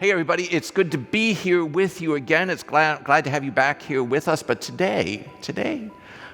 Hey, everybody, it's good to be here with you again. It's glad to have you back here with us. But today,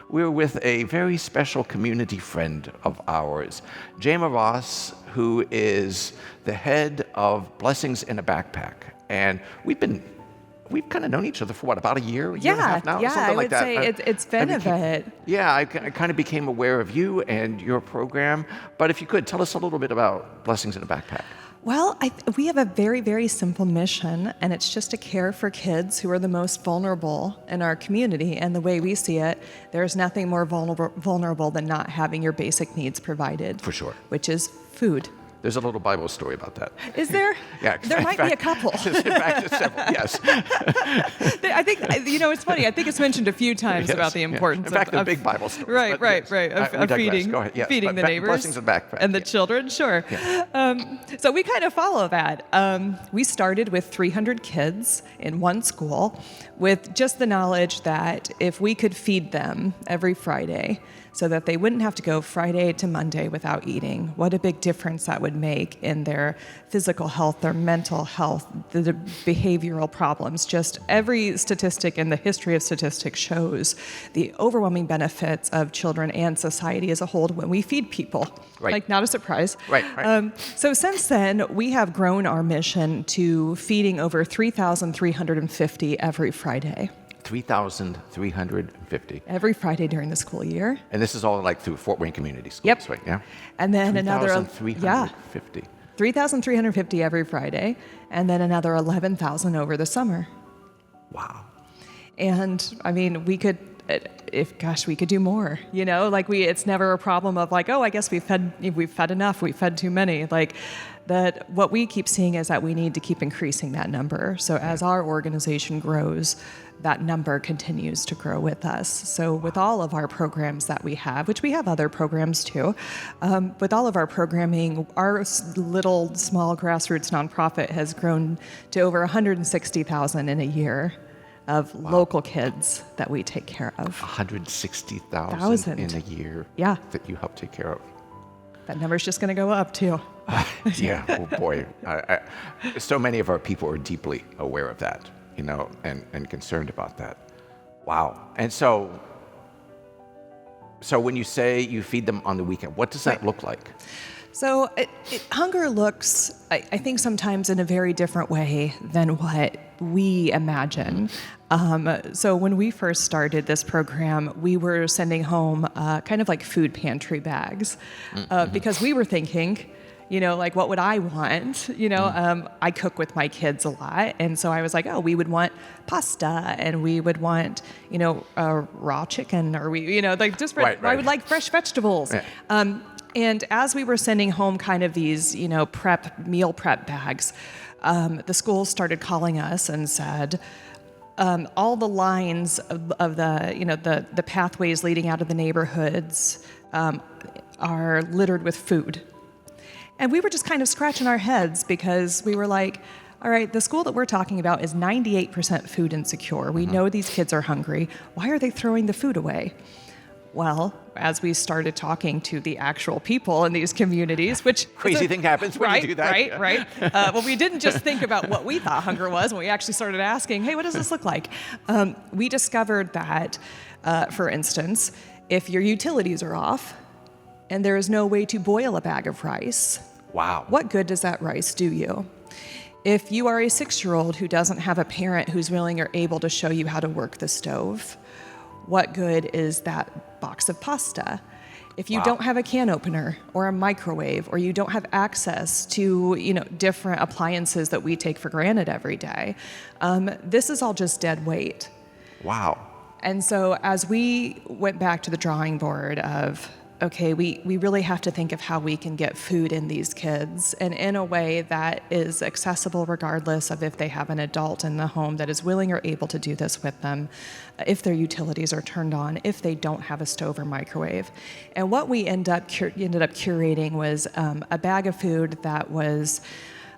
we're with a very special community friend of ours, Jama Ross, who is the head of Blessings in a Backpack. And we've kind of known each other for about a year and a half now? Yeah, something I like would say it's been a bit. Yeah, I kind of became aware of you and your program. But if you could, tell us a little bit about Blessings in a Backpack. Well, we have a very, very simple mission, and it's just to care for kids who are the most vulnerable in our community. And the way we see it, there's nothing more vulnerable than not having your basic needs provided. For sure. Which is food. There's a little Bible story about that. Is there? Yeah. There might be a couple. In fact, several, yes. I think, it's funny. I think it's mentioned a few times about the importance of... In fact, of a big Bible story. Right. Of feeding, Go ahead. Yes. Feeding the neighbors. Blessings in the Backpack. And the children, sure. Yeah. So we kind of follow that. We started with 300 kids in one school with just the knowledge that if we could feed them every Friday, so that they wouldn't have to go Friday to Monday without eating, what a big difference that would make in their physical health, their mental health, the behavioral problems. Just every statistic in the history of statistics shows the overwhelming benefits of children and society as a whole when we feed people. Right. Like, not a surprise. Right. So since then, we have grown our mission to feeding over 3,350 every Friday. 3,350. Every Friday during the school year. And this is all like through Fort Wayne Community Schools, Yep. right? Yeah. And then another 3,350. 3,350 every Friday, and then another 11,000 over the summer. Wow. And we could do more. It's never a problem of like, oh, I guess we've fed enough, we've fed too many. Like that, what we keep seeing is that we need to keep increasing that number. So as our organization grows, that number continues to grow with us. So with all of our programs that we have, which we have other programs too, with all of our programming, our little small grassroots nonprofit has grown to over 160,000 in a year of local kids that we take care of. 160,000 in a year that you help take care of. That number's just going to go up too. Yeah, oh boy. So many of our people are deeply aware of that, and concerned about that. Wow. And so when you say you feed them on the weekend, what does that look like? So hunger looks, I think, sometimes in a very different way than what we imagine. So when we first started this program, we were sending home kind of like food pantry bags because we were thinking, like, what would I want? I cook with my kids a lot. And so I was like, oh, we would want pasta and we would want, raw chicken or I would like fresh vegetables. Yeah. And as we were sending home kind of these, meal prep bags, the schools started calling us and said, all the lines of the pathways leading out of the neighborhoods are littered with food. And we were just kind of scratching our heads because we were like, all right, the school that we're talking about is 98% food insecure. We know these kids are hungry. Why are they throwing the food away? Well, as we started talking to the actual people in these communities, which... Crazy thing happens when you do that. Right. Well, we didn't just think about what we thought hunger was when we actually started asking, hey, what does this look like? We discovered that, for instance, if your utilities are off and there is no way to boil a bag of rice, wow, what good does that rice do you? If you are a 6-year-old who doesn't have a parent who's willing or able to show you how to work the stove, what good is that box of pasta? If you don't have a can opener or a microwave, or you don't have access to, different appliances that we take for granted every day, this is all just dead weight. Wow. And so as we went back to the drawing board of, okay, we really have to think of how we can get food in these kids and in a way that is accessible regardless of if they have an adult in the home that is willing or able to do this with them, if their utilities are turned on, if they don't have a stove or microwave. And what we ended up curating was a bag of food that was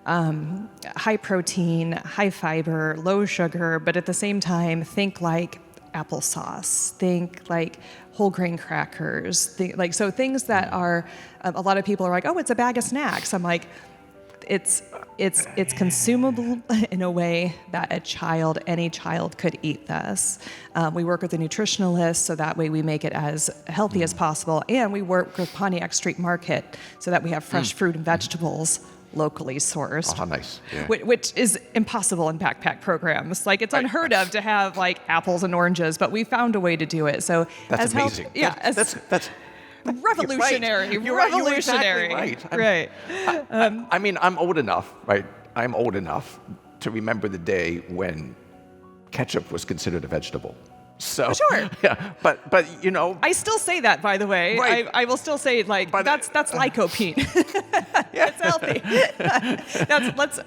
high protein, high fiber, low sugar, but at the same time, think like applesauce, think like whole grain crackers, so things that are, a lot of people are like, oh, it's a bag of snacks. I'm like, it's consumable in a way that any child could eat this. We work with a nutritionalist, so that way we make it as healthy as possible, and we work with Pontiac Street Market so that we have fresh fruit and vegetables locally sourced. Oh, how nice. Yeah. Which is impossible in backpack programs. Like, it's unheard of to have like apples and oranges, but we found a way to do it. So that's amazing. That's revolutionary. You're right. Revolutionary. You're exactly right. I mean, I'm old enough, right? I'm old enough to remember the day when ketchup was considered a vegetable. So sure. Yeah, but you know, I still say that, by the way. Right. I will still say, like, that's lycopene. It's healthy.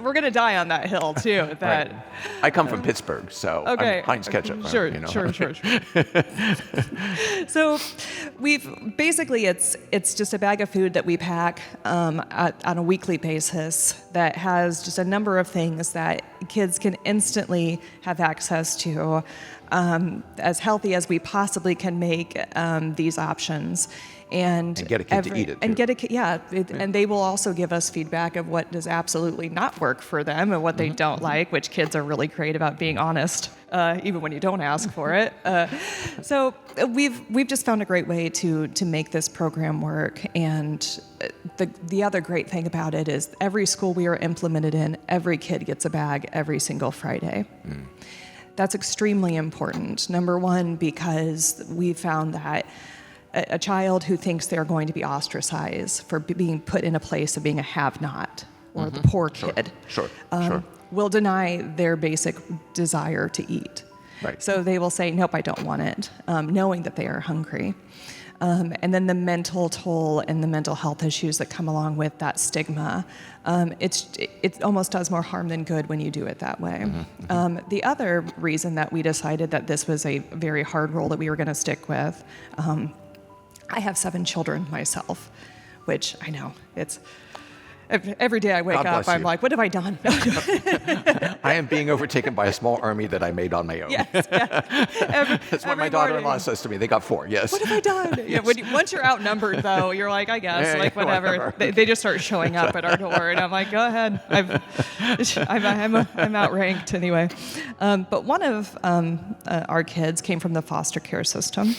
We're gonna die on that hill too. That right. I come from Pittsburgh, so okay. I'm Heinz ketchup. Sure, you know? sure. So we've basically it's just a bag of food that we pack on a weekly basis that has just a number of things that kids can instantly have access to. As healthy as we possibly can make these options, and get a kid to eat it. And too. And they will also give us feedback of what does absolutely not work for them and what they don't like. Which kids are really great about being honest, even when you don't ask for it. So we've just found a great way to make this program work. And the other great thing about it is every school we are implemented in, every kid gets a bag every single Friday. That's extremely important. Number one, because we found that a child who thinks they're going to be ostracized for being put in a place of being a have-not or the poor kid Sure. will deny their basic desire to eat. Right. So they will say, nope, I don't want it, knowing that they are hungry. And then the mental toll and the mental health issues that come along with that stigma. It almost does more harm than good when you do it that way. The other reason that we decided that this was a very hard role that we were going to stick with, I have 7 children myself, which I know it's. Every day I wake up, I'm like, what have I done? I am being overtaken by a small army that I made on my own. Yes. That's what my daughter-in-law says to me. They got 4, yes. What have I done? Yeah, once you're outnumbered, though, you're like, I guess, whatever. They just start showing up at our door, and I'm like, go ahead. I'm outranked anyway. But one of our kids came from the foster care system.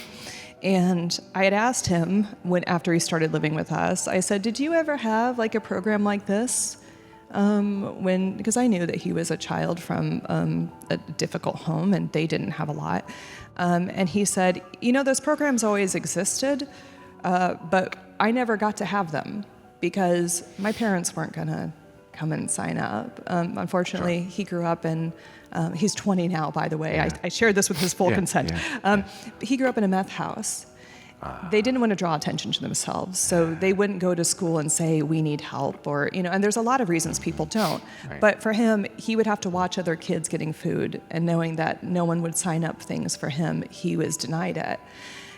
And I had asked him after he started living with us, I said, did you ever have like a program like this? Because I knew that he was a child from a difficult home and they didn't have a lot. And he said, those programs always existed, but I never got to have them because my parents weren't going to come and sign up. Unfortunately, He grew up in, he's 20 now, by the way. I shared this with his full consent. He grew up in a meth house. They didn't want to draw attention to themselves, so they wouldn't go to school and say, we need help, or, and there's a lot of reasons people don't. Right. But for him, he would have to watch other kids getting food, and knowing that no one would sign up things for him, he was denied it.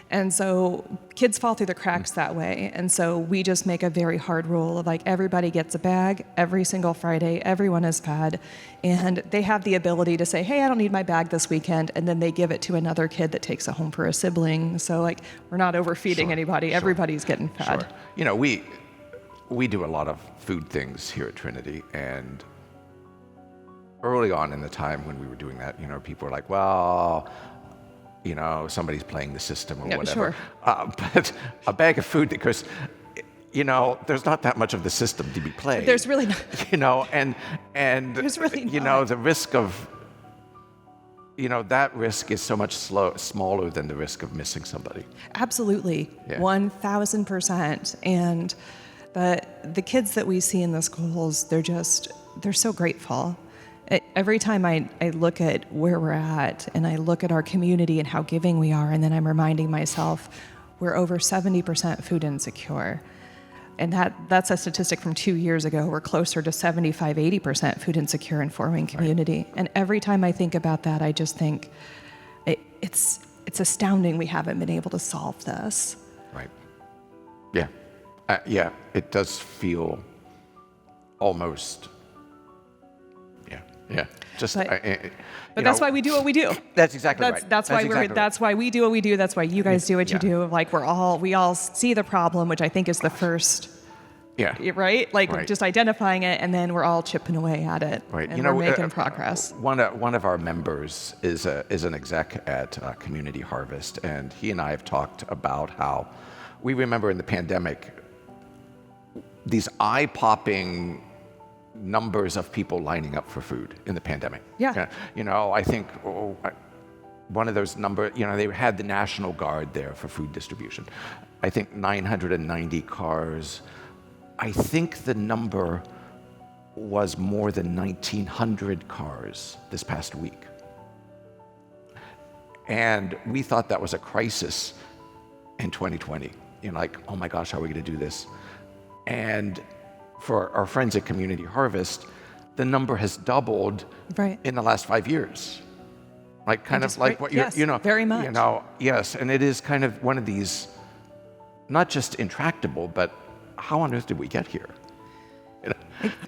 And so kids fall through the cracks that way. And so we just make a very hard rule of like everybody gets a bag every single Friday, everyone is fed, and they have the ability to say, hey, I don't need my bag this weekend, and then they give it to another kid that takes it home for a sibling. So like we're not overfeeding anybody, everybody's getting fed. We do a lot of food things here at Trinity, and early on in the time when we were doing that, people were like, well, somebody's playing the system or whatever. Sure. But a bag of food, because, there's not that much of the system to be played. There's really not. And There's really not. the risk of, that risk is so much smaller than the risk of missing somebody. Absolutely, 1,000%. And the kids that we see in the schools, they're so grateful. Every time I look at where we're at and I look at our community and how giving we are, and then I'm reminding myself we're over 70% food insecure. And that's a statistic from 2 years ago. We're closer to 75, 80% food insecure in forming community. Right. And every time I think about that, I just think it's astounding we haven't been able to solve this. Right. Yeah. It does feel almost... Yeah. But that's why we do what we do. That's exactly right. That's why we do what we do. That's why you guys do what you do. Like we all see the problem, which I think is the first Yeah. Right? Like Right. just identifying it, and then we're all chipping away at it. Right. And we're making progress. One of our members is an exec at Community Harvest, and he and I have talked about how we remember in the pandemic these eye-popping numbers of people lining up for food in the pandemic. Yeah. I think one of those numbers, they had the National Guard there for food distribution. I think 990 cars. I think the number was more than 1,900 cars this past week. And we thought that was a crisis in 2020. Like, oh my gosh, how are we going to do this? And for our friends at Community Harvest, the number has doubled in the last 5 years. Like kind of like what yes, very much. Yes, and it is kind of one of these, not just intractable, but how on earth did we get here?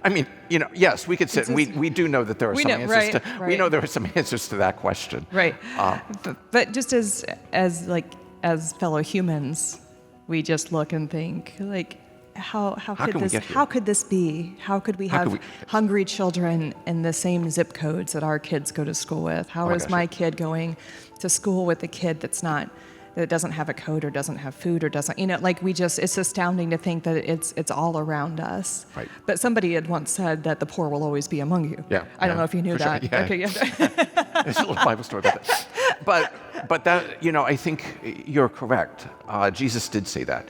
I mean, yes, we could sit and we do know that there are some answers we know there are some answers to that question. Right. But just as fellow humans, we just look and think like, how could this be? How could we have hungry children in the same zip codes that our kids go to school with? How is my kid going to school with a kid that doesn't have a coat or doesn't have food or doesn't, it's astounding to think that it's all around us. Right. But somebody had once said that the poor will always be among you. Yeah. I don't know if you knew that. Sure. Yeah. Okay, yeah. There's a little Bible story about that. But that, I think you're correct. Jesus did say that.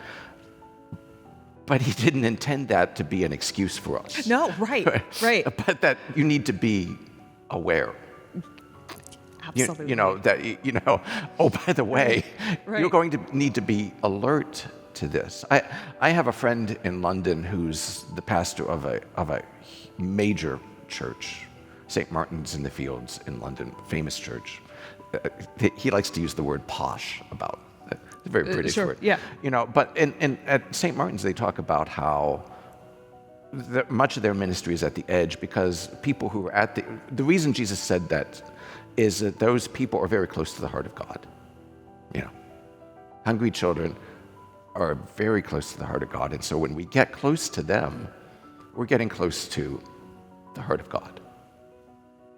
But he didn't intend that to be an excuse for us. No, right. But that you need to be aware. Absolutely. Oh, by the way, you're going to need to be alert to this. I have a friend in London who's the pastor of a major church, St. Martin's in the Fields in London, famous church. He likes to use the word posh about it. It's a very British word. Yeah. But at St. Martin's they talk about how much of their ministry is at the edge because people who are the reason Jesus said that is that those people are very close to the heart of God. Hungry children are very close to the heart of God. And so when we get close to them, we're getting close to the heart of God.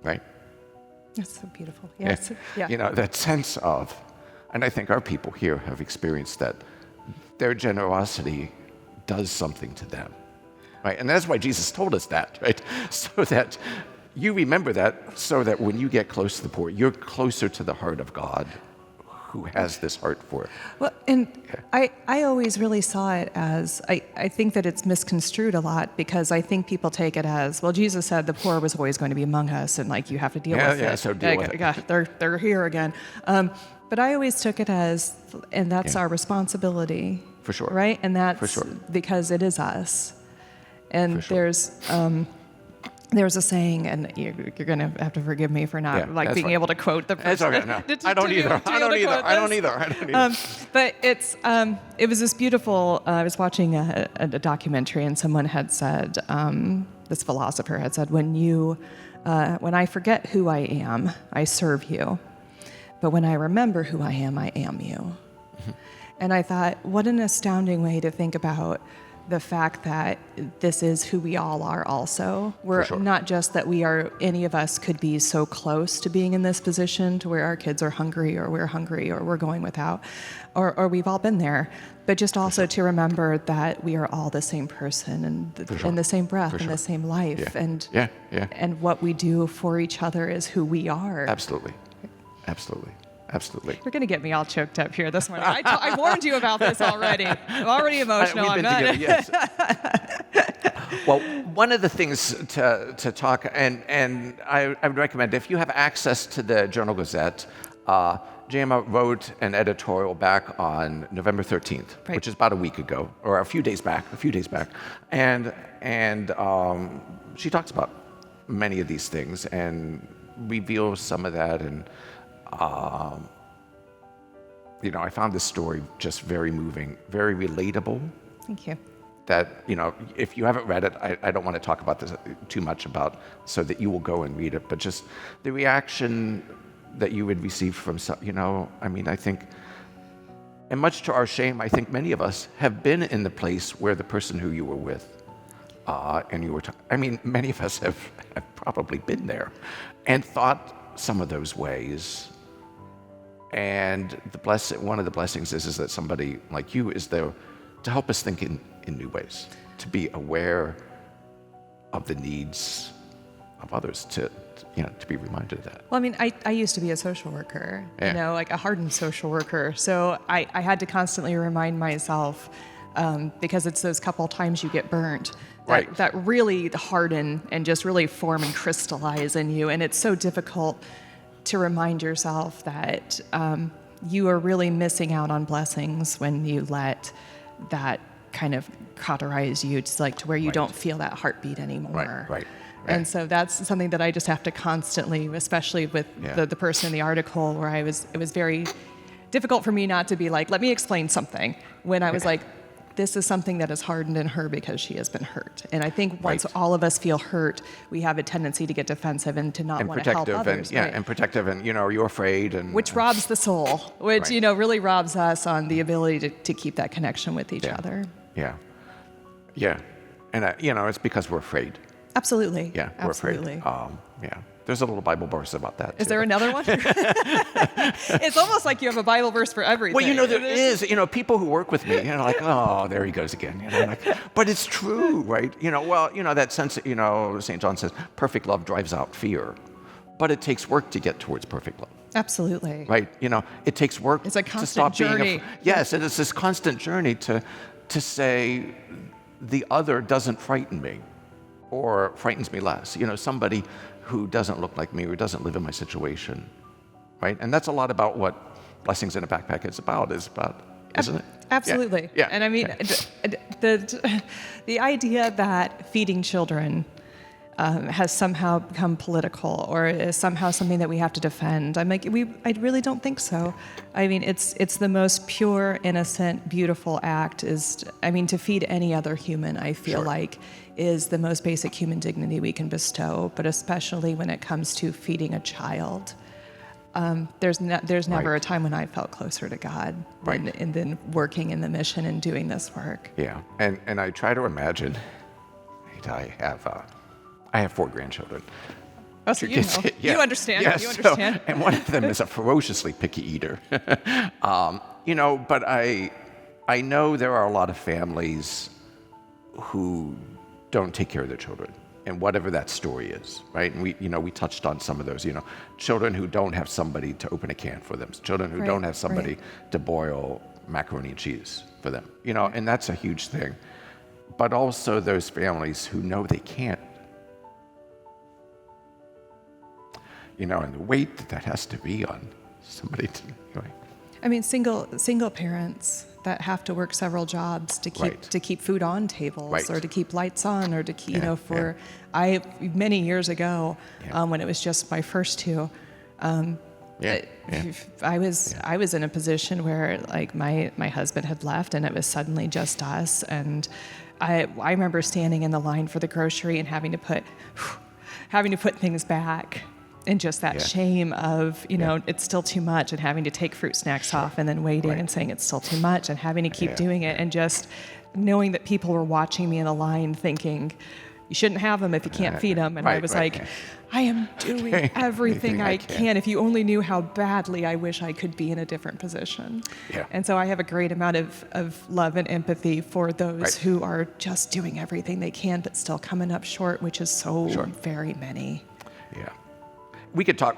Right? That's so beautiful. Yes. Yeah. That sense of, and I think our people here have experienced that their generosity does something to them. Right? And that's why Jesus told us that, right? So that you remember that so that when you get close to the poor, you're closer to the heart of God who has this heart for it. Well, and I always really saw it as, I think that it's misconstrued a lot because I think people take it as, well, Jesus said the poor was always going to be among us and you have to deal with it. Yeah, so deal with it. God, they're here again. But I always took it as, and that's our responsibility. For sure. Right? And that's for sure. Because it is us. And sure. There's a saying, and you're going to have to forgive me for not being able to quote the person. That's okay. No, I don't either. I don't either. But it was this beautiful. I was watching a documentary, and someone had said, this philosopher had said, when I forget who I am, I serve you, but when I remember who I am you. Mm-hmm. And I thought, what an astounding way to think about the fact that this is who we all are also. We're not just that any of us could be so close to being in this position to where our kids are hungry or we're hungry or we're going without, or we've all been there, but just also to remember that we are all the same person and the same breath and the same life. Yeah. And what we do for each other is who we are. Absolutely. You're going to get me all choked up here this morning. I warned you about this already. I'm already emotional. We've been together, yes. Well, one of the things to talk, and I would recommend, if you have access to the Journal-Gazette, Jama wrote an editorial back on November 13th, which is about a week ago, or a few days back, and she talks about many of these things and reveals some of that, and I found this story just very moving, very relatable. Thank you. That, if you haven't read it, I don't want to talk about this too much so that you will go and read it, but just the reaction that you would receive from some, I think And much to our shame, I think many of us have been in the place where the person who you were with, and you were, many of us have probably been there and thought some of those ways. And one of the blessings is that somebody like you is there to help us think in new ways, to be aware of the needs of others, to be reminded of that. Well, I used to be a social worker, Yeah. like a hardened social worker. So I had to constantly remind myself, because it's those couple times you get burnt Right. that really harden and just really form and crystallize in you. And it's so difficult to remind yourself that you are really missing out on blessings when you let that kind of cauterize you to where you Right. don't feel that heartbeat anymore. Right. And so that's something that I just have to constantly, especially with the person in the article, where it was very difficult for me not to be like, let me explain something, when I was like, this is something that has hardened in her because she has been hurt. And I think once all of us feel hurt, we have a tendency to get defensive and to not want to help others. And protective, and are you afraid? And which robs the soul, which really robs us on the ability to keep that connection with each other. Yeah, and it's because we're afraid. Absolutely. Yeah, we're Absolutely. afraid. There's a little Bible verse about that. Is there another one? It's almost like you have a Bible verse for everything. Well, there is. People who work with me, like, oh, there he goes again. But it's true, right? That sense. St. John says, perfect love drives out fear, but it takes work to get towards perfect love. Absolutely. Right. It takes work. It's a to constant stop journey. Yes, and it's this constant journey to say the other doesn't frighten me, or frightens me less. Somebody who doesn't look like me or doesn't live in my situation, right? And that's a lot about what Blessings in a Backpack is about, isn't it? Absolutely. Yeah. And the idea that feeding children has somehow become political or is somehow something that we have to defend. I'm like, I really don't think so. It's the most pure, innocent, beautiful act to feed any other human, I feel like, is the most basic human dignity we can bestow, but especially when it comes to feeding a child. There's never a time when I felt closer to God than working in the mission and doing this work. Yeah, and I try to imagine, I have 4 grandchildren. Oh, so you understand. Yes, you understand. And one of them is a ferociously picky eater. But I know there are a lot of families who don't take care of their children, and whatever that story is, right? And we touched on some of those. Children who don't have somebody to open a can for them, children who don't have somebody to boil macaroni and cheese for them. And that's a huge thing. But also those families who know they can't. And the weight that has to be on somebody to. Anyway. Single parents that have to work several jobs to keep food on tables or to keep lights on or to keep, many years ago, when it was just my first 2, I was in a position where my husband had left and it was suddenly just us, and I remember standing in the line for the grocery and having to put things back. And just that shame of, it's still too much, and having to take fruit snacks off and then waiting and saying it's still too much and having to keep doing it, and just knowing that people were watching me in the line thinking, you shouldn't have them if you can't feed them. And I was I am doing everything I can. If you only knew how badly I wish I could be in a different position. Yeah. And so I have a great amount of love and empathy for those who are just doing everything they can but still coming up short, which is so very many. Yeah. We could talk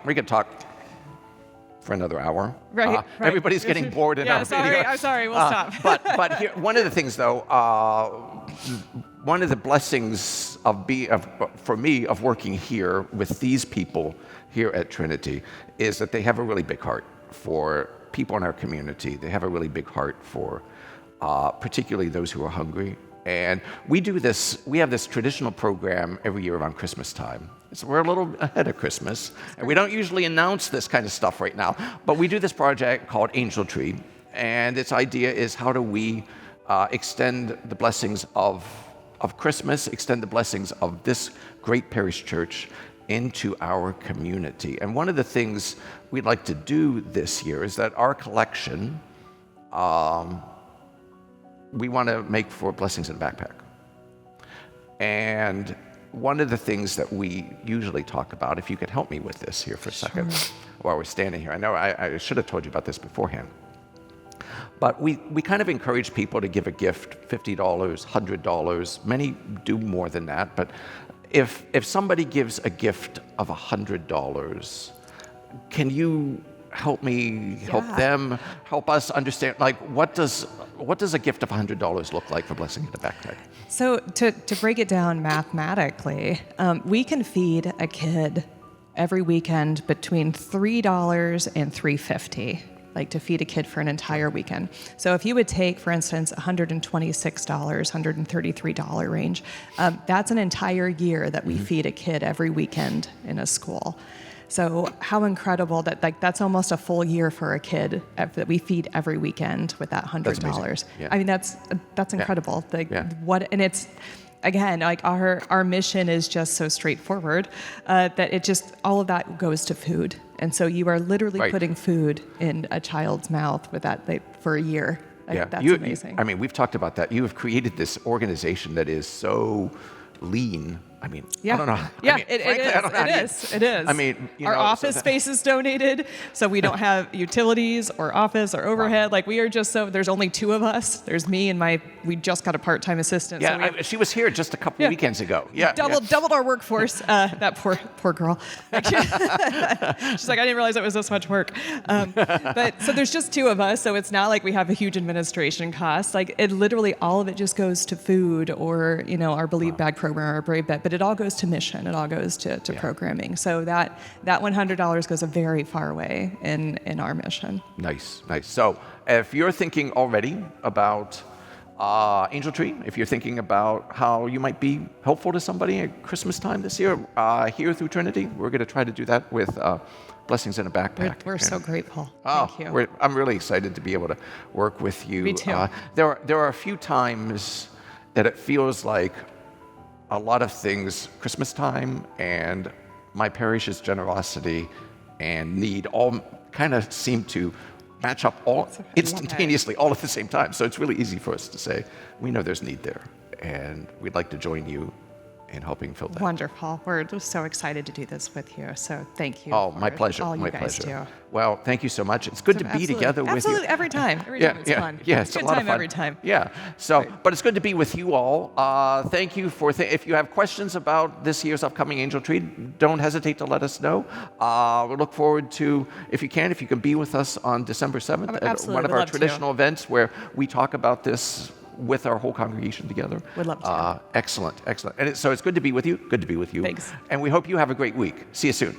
for another hour. Right. Everybody's getting bored in our video. I'm sorry. We'll stop. But here, one of the things, though, one of the blessings for me of working here with these people here at Trinity is that they have a really big heart for people in our community. They have a really big heart for particularly those who are hungry. And we have this traditional program every year around Christmas time. So we're a little ahead of Christmas, and we don't usually announce this kind of stuff right now, but we do this project called Angel Tree, and its idea is how do we extend the blessings of Christmas, extend the blessings of this great parish church into our community. And one of the things we'd like to do this year is that our collection we want to make for blessings in a backpack. And one of the things that we usually talk about, if you could help me with this here for a second while we're standing here. I know I should have told you about this beforehand. But we kind of encourage people to give a gift, $50, $100. Many do more than that. But if somebody gives a gift of $100, can you help me, help them, help us understand, like, what does a gift of $100 look like for Blessing in the Backpack? So to break it down mathematically, we can feed a kid every weekend between $3 and $3.50, like to feed a kid for an entire weekend. So if you would take, for instance, $126, $133 range, that's an entire year that we feed a kid every weekend in a school. So how incredible that, that's almost a full year for a kid that we feed every weekend with that $100. That's amazing. Yeah. I mean, that's incredible. And it's, again, like our mission is just so straightforward that it just, all of that goes to food. And so you are literally putting food in a child's mouth with that for a year. That's amazing. I mean, we've talked about that. You have created this organization that is so lean. I mean, I don't know. Yeah, I mean, it is. I mean, our office space is donated, so we don't have utilities or office or overhead. Like, we are just there's only two of us. There's me and we just got a part-time assistant. Yeah, so she was here just a couple weekends ago. Yeah, doubled our workforce. That poor girl. She's like, I didn't realize it was this much work. But so there's just two of us, so it's not like we have a huge administration cost. Like, it literally, all of it just goes to food or, our Believe Bag program or Brave Bet. But it all goes to mission. It all goes to programming. So that $100 goes a very far way in our mission. Nice. So if you're thinking already about Angel Tree, if you're thinking about how you might be helpful to somebody at Christmas time this year, here through Trinity, we're going to try to do that with Blessings in a Backpack. We're so grateful. Thank you. I'm really excited to be able to work with you. Me too. There are a few times that it feels like a lot of things, Christmas time and my parish's generosity and need all kind of seem to match up all instantaneously, all at the same time. So it's really easy for us to say, we know there's need there, and we'd like to join you in helping fill that. Wonderful. We're just so excited to do this with you. So thank you. Oh, my pleasure. All you my guys pleasure. do. Well, thank you so much. It's good to be together with you. Absolutely, every time. Every time it's fun. Yeah, it's a good lot time of fun. every time. Yeah. So, but it's good to be with you all. Thank you for. If you have questions about this year's upcoming Angel Tree, don't hesitate to let us know. We look forward to, if you can be with us on December 7th at one of our traditional events where we talk about this with our whole congregation together. Would love to. Excellent. And so it's good to be with you. Good to be with you. Thanks. And we hope you have a great week. See you soon.